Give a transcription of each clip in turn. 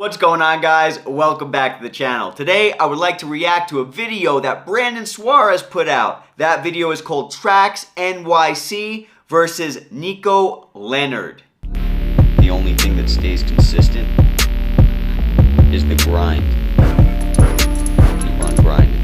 What's going on, guys? Welcome back to the channel. Today, I would like to react to a video that Brandon Suarez put out. That video is called Trax NYC versus Nico Leonard. The only thing that stays consistent is the grind. Keep on grinding.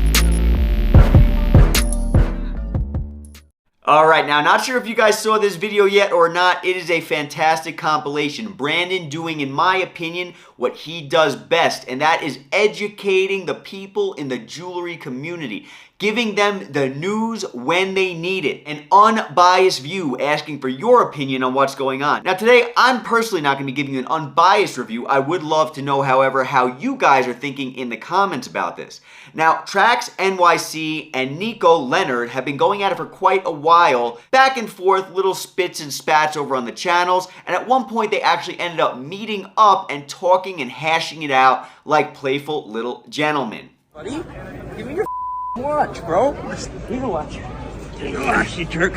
Alright, now not sure if you guys saw this video yet or not. It is a fantastic compilation. Brandon doing, in my opinion, what he does best, and that is educating the people in the jewelry community. Giving them the news when they need it. An unbiased view, asking for your opinion on what's going on. Now today, I'm personally not going to be giving you an unbiased review. I would love to know, however, how you guys are thinking in the comments about this. Now, Trax NYC and Nico Leonard have been going at it for quite a while. Back and forth, little spits and spats over on the channels. And at one point, they actually ended up meeting up and talking and hashing it out like playful little gentlemen. Buddy, give me your watch, bro. You watch. Watch, you jerk.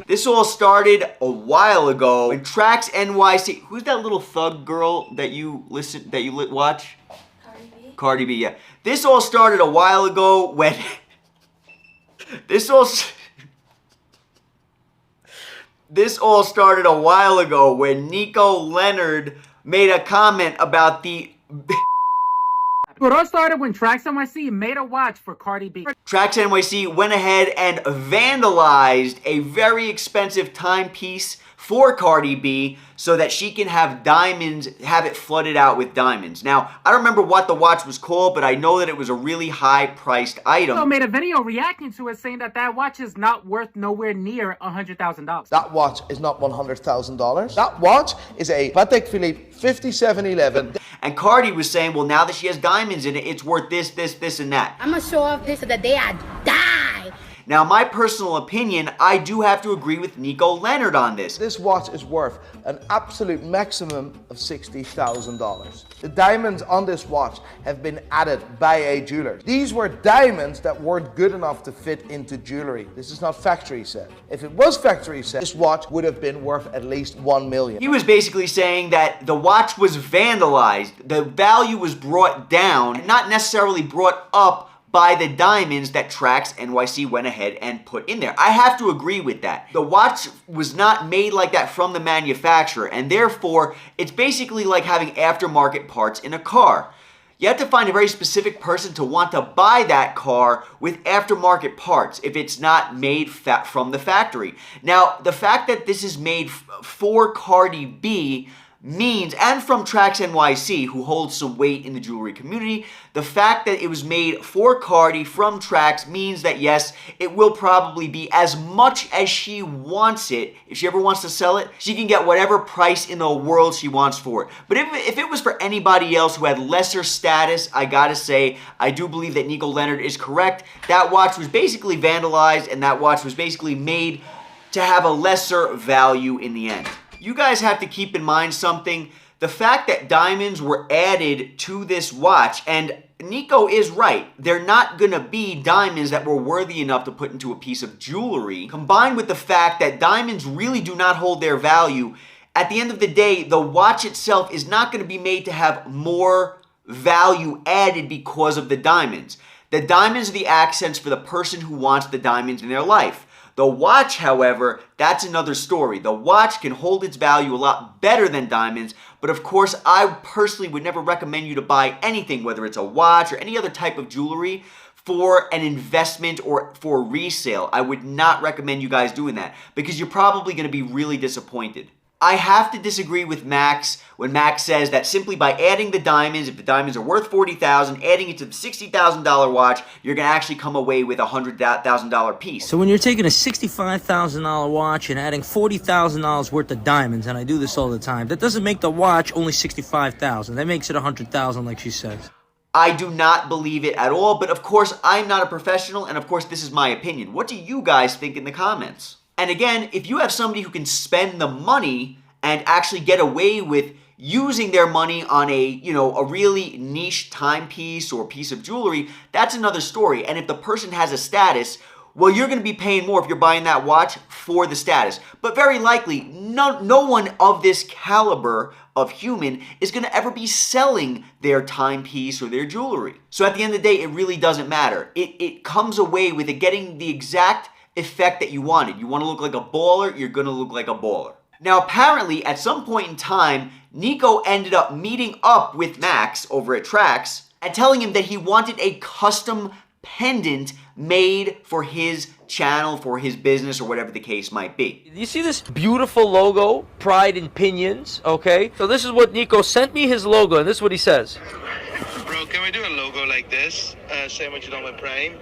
This all started a while ago when Trax NYC. Who's that little thug girl that you watch? Cardi B. Cardi B, yeah. This all started a while ago when This all started a while ago when Nico Leonard made a comment about the It all started when Trax NYC made a watch for Cardi B. Trax NYC went ahead and vandalized a very expensive timepiece for Cardi B so that she can have diamonds, have it flooded out with diamonds. Now, I don't remember what the watch was called, but I know that it was a really high-priced item. So made a video reacting to it saying that that watch is not worth nowhere near $100,000. That watch is not $100,000. That watch is a Patek Philippe 5711. And Cardi was saying, well, now that she has diamonds in it, it's worth this, and that. I'm gonna show off this so that they die. Now, my personal opinion, I do have to agree with Nico Leonard on this. This watch is worth an absolute maximum of $60,000. The diamonds on this watch have been added by a jeweler. These were diamonds that weren't good enough to fit into jewelry. This is not factory set. If it was factory set, this watch would have been worth at least $1 million. He was basically saying that the watch was vandalized, the value was brought down, not necessarily brought up by the diamonds that Trax NYC went ahead and put in there. I have to agree with that. The watch was not made like that from the manufacturer, and therefore, it's basically like having aftermarket parts in a car. You have to find a very specific person to want to buy that car with aftermarket parts if it's not made from the factory. Now, the fact that this is made for Cardi B means, and from Trax NYC, who holds some weight in the jewelry community, the fact that it was made for Cardi from Trax means that yes, it will probably be as much as she wants it. If she ever wants to sell it, she can get whatever price in the world she wants for it. But if it was for anybody else who had lesser status, I gotta say, I do believe that Nico Leonard is correct. That watch was basically vandalized, and that watch was basically made to have a lesser value in the end. You guys have to keep in mind something. The fact that diamonds were added to this watch, and Nico is right, they're not gonna be diamonds that were worthy enough to put into a piece of jewelry, combined with the fact that diamonds really do not hold their value. At the end of the day, the watch itself is not gonna be made to have more value added because of the diamonds. The diamonds are the accents for the person who wants the diamonds in their life. The watch, however, that's another story. The watch can hold its value a lot better than diamonds, but of course, I personally would never recommend you to buy anything, whether it's a watch or any other type of jewelry, for an investment or for resale. I would not recommend you guys doing that because you're probably going to be really disappointed. I have to disagree with Max when Max says that simply by adding the diamonds, if the diamonds are worth $40,000, adding it to the $60,000 watch, you're going to actually come away with a $100,000 piece. So when you're taking a $65,000 watch and adding $40,000 worth of diamonds, and I do this all the time, that doesn't make the watch only $65,000. That makes it $100,000 like she says. I do not believe it at all, but of course, I'm not a professional, and of course, this is my opinion. What do you guys think in the comments? And again, if you have somebody who can spend the money and actually get away with using their money on a really niche timepiece or piece of jewelry, that's another story. And if the person has a status, well, you're going to be paying more if you're buying that watch for the status. But very likely, no one of this caliber of human is going to ever be selling their timepiece or their jewelry. So at the end of the day, it really doesn't matter. It comes away with it getting the exact effect that you wanted. You want to look like a baller, you're going to look like a baller. Now, apparently, at some point in time, Nico ended up meeting up with Max over at Trax and telling him that he wanted a custom pendant made for his channel, for his business, or whatever the case might be. You see this beautiful logo, Pride in Pinions, okay? So this is what Nico sent me, his logo, and this is what he says. Bro, can we do a logo like this? Same what you done with Prime?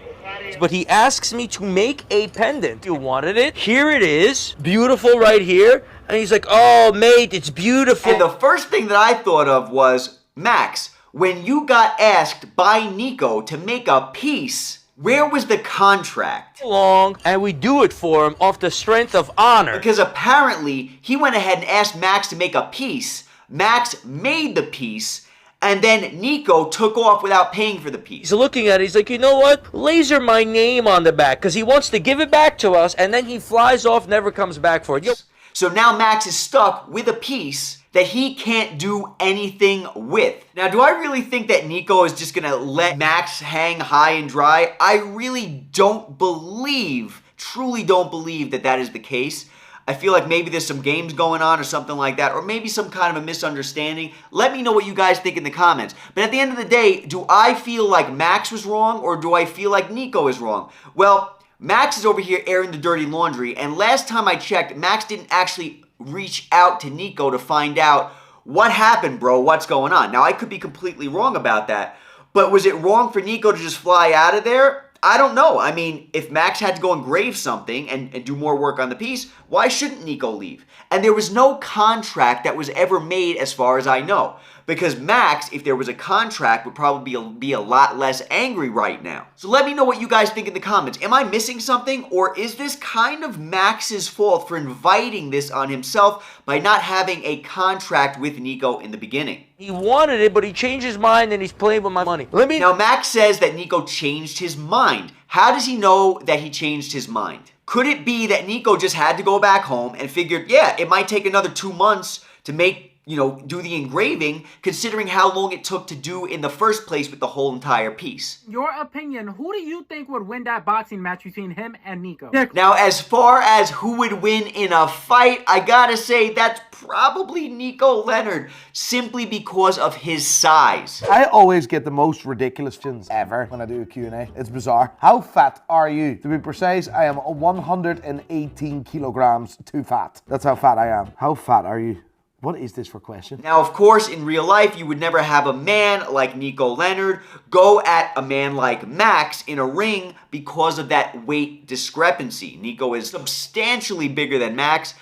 But he asks me to make a pendant. You wanted it? Here it is. Beautiful right here. And he's like, oh, mate, it's beautiful. And the first thing that I thought of was, Max, when you got asked by Nico to make a piece, where was the contract? Long, and we do it for him off the strength of honor. Because apparently, he went ahead and asked Max to make a piece. Max made the piece, and then Nico took off without paying for the piece. He's looking at it, he's like, you know what? Laser my name on the back, because he wants to give it back to us, and then he flies off, never comes back for it. Yo. So now Max is stuck with a piece that he can't do anything with. Now, do I really think that Nico is just gonna let Max hang high and dry? I really don't believe, truly don't believe that that is the case. I feel like maybe there's some games going on or something like that, or maybe some kind of a misunderstanding. Let me know what you guys think in the comments. But at the end of the day, do I feel like Max was wrong, or do I feel like Nico is wrong? Well, Max is over here airing the dirty laundry, and last time I checked, Max didn't actually reach out to Nico to find out what happened, bro, what's going on. Now, I could be completely wrong about that, but was it wrong for Nico to just fly out of there? I don't know. I mean, if Max had to go engrave something and do more work on the piece, why shouldn't Nico leave? And there was no contract that was ever made as far as I know. Because Max, if there was a contract, would probably be a lot less angry right now. So let me know what you guys think in the comments. Am I missing something? Or is this kind of Max's fault for inviting this on himself by not having a contract with Nico in the beginning? He wanted it, but he changed his mind and he's playing with my money. Now, Max says that Nico changed his mind. How does he know that he changed his mind? Could it be that Nico just had to go back home and figured, yeah, it might take another 2 months to make, do the engraving, considering how long it took to do in the first place with the whole entire piece? Your opinion, who do you think would win that boxing match between him and Nico? Now, as far as who would win in a fight, I gotta say that's probably Nico Leonard, simply because of his size. I always get the most ridiculous questions ever when I do a Q&A. It's bizarre. How fat are you? To be precise, I am 118 kilograms too fat. That's how fat I am. How fat are you? What is this for question? Now, of course, in real life, you would never have a man like Nico Leonard go at a man like Max in a ring because of that weight discrepancy. Nico is substantially bigger than Max,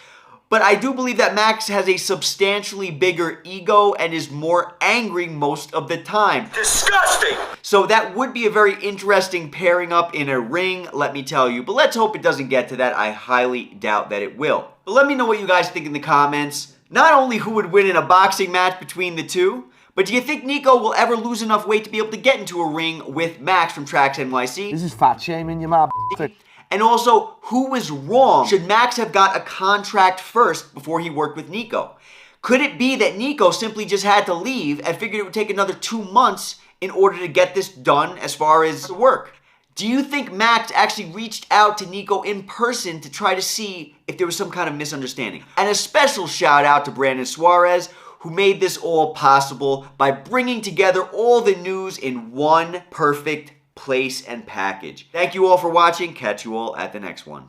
but I do believe that Max has a substantially bigger ego and is more angry most of the time. Disgusting! So that would be a very interesting pairing up in a ring, let me tell you. But let's hope it doesn't get to that. I highly doubt that it will. But let me know what you guys think in the comments. Not only who would win in a boxing match between the two, but do you think Nico will ever lose enough weight to be able to get into a ring with Max from Trax NYC? This is fat shaming, you mad. And also, who was wrong? Should Max have got a contract first before he worked with Nico? Could it be that Nico simply just had to leave and figured it would take another 2 months in order to get this done as far as the work? Do you think Max actually reached out to Nico in person to try to see if there was some kind of misunderstanding? And a special shout out to Brandon Suarez, who made this all possible by bringing together all the news in one perfect place and package. Thank you all for watching. Catch you all at the next one.